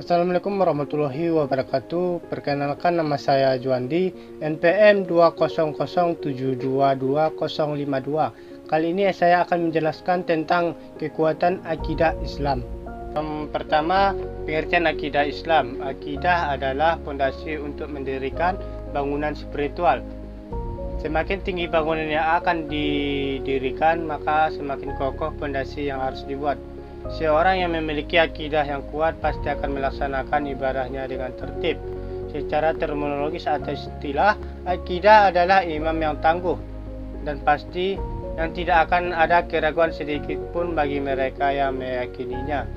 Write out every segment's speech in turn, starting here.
Assalamualaikum warahmatullahi wabarakatuh. Perkenalkan, nama saya Juandi, NPM 200722052. Kali ini saya akan menjelaskan tentang kekuatan akidah Islam. Pertama, pengertian akidah Islam. Akidah adalah fondasi untuk mendirikan bangunan spiritual. Semakin tinggi bangunan yang akan didirikan, maka semakin kokoh fondasi yang harus dibuat. Seorang yang memiliki akidah yang kuat pasti akan melaksanakan ibadahnya dengan tertib. Secara terminologis atau istilah, akidah adalah imam yang tangguh dan pasti yang tidak akan ada keraguan sedikit pun bagi mereka yang meyakininya.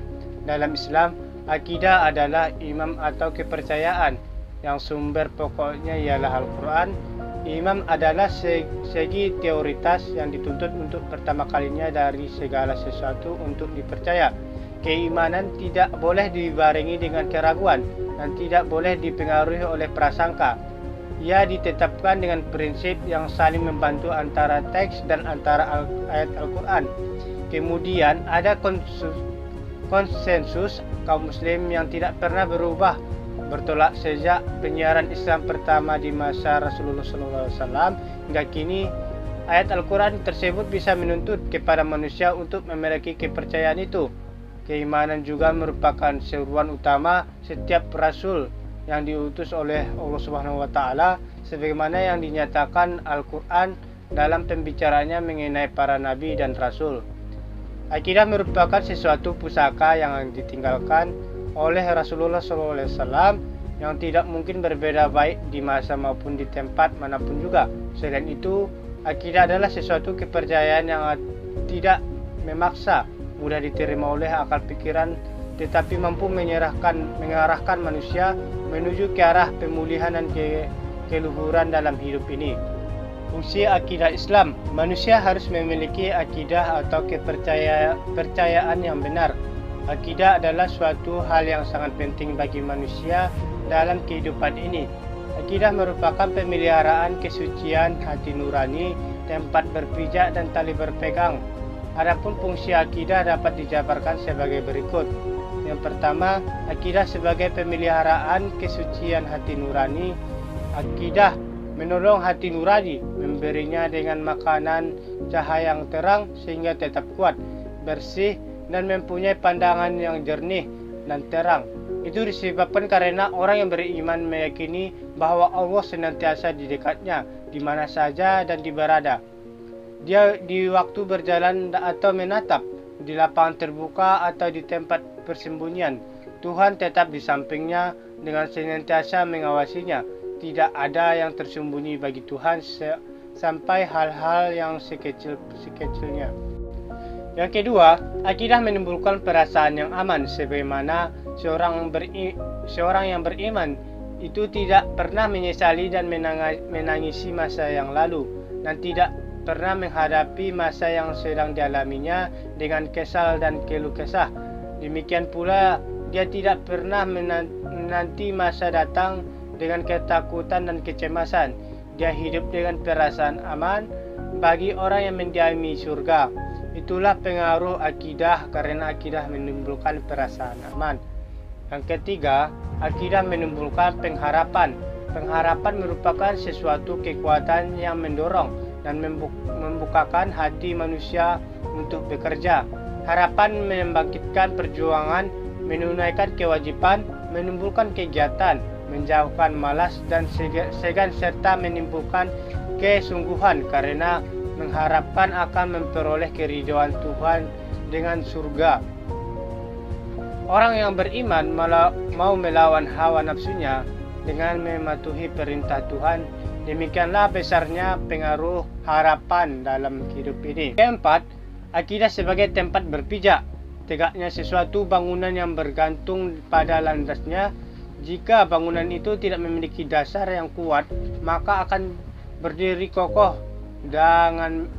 Dalam Islam, akidah adalah imam atau kepercayaan yang sumber pokoknya ialah Al-Quran. Imam adalah segi teoritas yang dituntut untuk pertama kalinya dari segala sesuatu untuk dipercaya. Keimanan tidak boleh dibarengi dengan keraguan dan tidak boleh dipengaruhi oleh prasangka. Ia ditetapkan dengan prinsip yang saling membantu antara teks dan antara ayat Al-Quran. Kemudian ada konsensus kaum muslim yang tidak pernah berubah bertolak sejak penyiaran Islam pertama di masa Rasulullah SAW hingga kini. Ayat Al-Quran tersebut bisa menuntut kepada manusia untuk memiliki kepercayaan itu. Keimanan juga merupakan seruan utama setiap rasul yang diutus oleh Allah Subhanahu wa taala, sebagaimana yang dinyatakan Al-Quran dalam pembicaraannya mengenai para nabi dan rasul. Akidah merupakan sesuatu pusaka yang ditinggalkan oleh Rasulullah SAW yang tidak mungkin berbeda baik di masa maupun di tempat manapun juga. Selain itu, akidah adalah sesuatu kepercayaan yang tidak memaksa, mudah diterima oleh akal pikiran, tetapi mampu mengarahkan manusia menuju ke arah pemulihan dan keluhuran dalam hidup ini. Fungsi akidah Islam. Manusia harus memiliki akidah atau kepercayaan yang benar. Akidah adalah suatu hal yang sangat penting bagi manusia dalam kehidupan ini. Akidah merupakan pemeliharaan kesucian hati nurani, tempat berpijak dan tali berpegang. Adapun fungsi akidah dapat dijabarkan sebagai berikut. Yang pertama, akidah sebagai pemeliharaan kesucian hati nurani. Akidah menolong hati nurani, memberinya dengan makanan cahaya yang terang sehingga tetap kuat, bersih, dan mempunyai pandangan yang jernih dan terang. Itu disebabkan karena orang yang beriman meyakini bahwa Allah senantiasa di dekatnya, di mana saja dan di berada. Dia di waktu berjalan atau menatap, di lapangan terbuka atau di tempat persembunyian, Tuhan tetap di sampingnya dengan senantiasa mengawasinya. Tidak ada yang tersembunyi bagi Tuhan sampai hal-hal yang sekecil-kecilnya. Yang kedua, akidah menimbulkan perasaan yang aman, sebagaimana seorang yang beriman itu tidak pernah menyesali dan menangisi masa yang lalu, dan tidak pernah menghadapi masa yang sedang dialaminya dengan kesal dan keluh kesah. Demikian pula, dia tidak pernah menanti masa datang dengan ketakutan dan kecemasan. Dia hidup dengan perasaan aman bagi orang yang mendiami surga. Itulah pengaruh akidah, karena akidah menimbulkan perasaan aman. Yang ketiga, akidah menimbulkan pengharapan. Pengharapan merupakan sesuatu kekuatan yang mendorong dan membukakan hati manusia untuk bekerja. Harapan membangkitkan perjuangan, menunaikan kewajiban, menimbulkan kegiatan, menjauhkan malas dan segan, serta menimbulkan kesungguhan, karena mengharapkan akan memperoleh keridhaan Tuhan dengan surga. Orang yang beriman mau melawan hawa nafsunya dengan mematuhi perintah Tuhan. Demikianlah besarnya pengaruh harapan dalam hidup ini. Keempat, akidah sebagai tempat berpijak. Tegaknya sesuatu bangunan yang bergantung pada landasnya. Jika bangunan itu tidak memiliki dasar yang kuat, maka akan berdiri kokoh dengan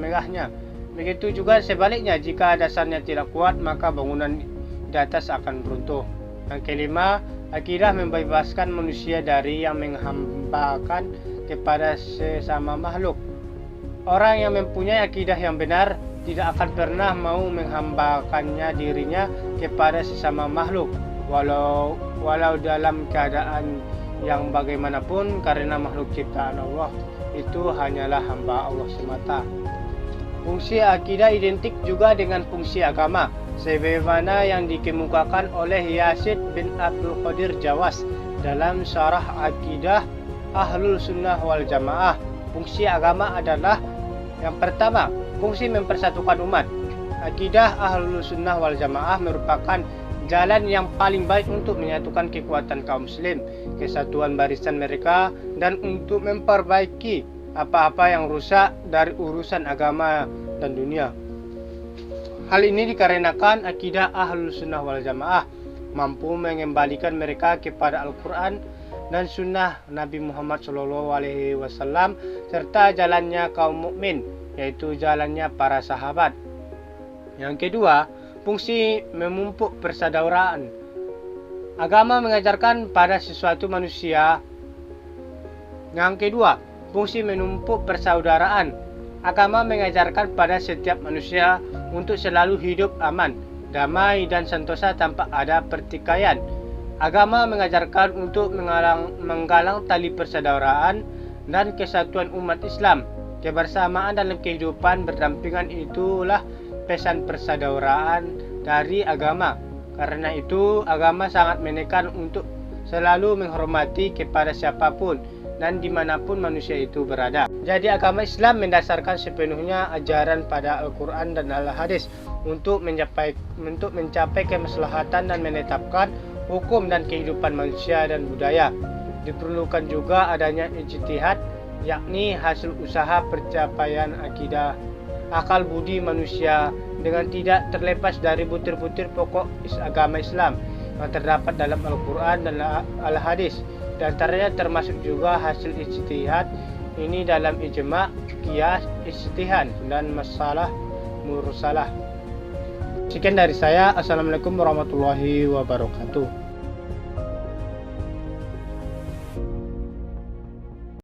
megahnya. Begitu juga sebaliknya, jika dasarnya tidak kuat, maka bangunan di atas akan runtuh. Yang kelima, akidah membebaskan manusia dari yang menghambakan kepada sesama makhluk. Orang yang mempunyai akidah yang benar tidak akan pernah mau menghambakannya dirinya kepada sesama makhluk, walau dalam keadaan yang bagaimanapun, karena makhluk ciptaan Allah itu hanyalah hamba Allah semata. Fungsi akidah identik juga dengan fungsi agama, sebagaimana yang dikemukakan oleh Yazid bin Abdul Qadir Jawas dalam syarah akidah Ahlul Sunnah wal Jamaah. Fungsi agama adalah yang pertama, fungsi mempersatukan umat. Akidah Ahlul Sunnah wal Jamaah merupakan jalan yang paling baik untuk menyatukan kekuatan kaum muslim, kesatuan barisan mereka, dan untuk memperbaiki apa-apa yang rusak dari urusan agama dan dunia. Hal ini dikarenakan akidah Ahlul Sunnah wal Jamaah mampu mengembalikan mereka kepada Al-Quran dan Sunnah Nabi Muhammad SAW serta jalannya kaum mukmin, yaitu jalannya para sahabat. Yang kedua, fungsi memupuk persaudaraan. Agama mengajarkan pada sesuatu manusia. Yang kedua, fungsi menumpuk persaudaraan. Agama mengajarkan pada setiap manusia untuk selalu hidup aman, damai dan sentosa tanpa ada pertikaian. Agama mengajarkan untuk menggalang tali persaudaraan dan kesatuan umat Islam. Kebersamaan dalam kehidupan berdampingan itulah pesan persaudaraan dari agama. Karena itu, agama sangat menekan untuk selalu menghormati kepada siapapun dan dimanapun manusia itu berada. Jadi agama Islam mendasarkan sepenuhnya ajaran pada Al-Quran dan Al-Hadis untuk mencapai kemaslahatan dan menetapkan hukum dan kehidupan manusia dan budaya. Diperlukan juga adanya ijtihad, yakni hasil usaha pencapaian akidah akal budi manusia dengan tidak terlepas dari butir-butir pokok agama Islam yang terdapat dalam Al-Quran dan Al-Hadis. Di antaranya termasuk juga hasil ijtihad ini dalam ijma', qiyas, ijtihad dan masalah mursalah. Sekian dari saya. Assalamualaikum warahmatullahi wabarakatuh.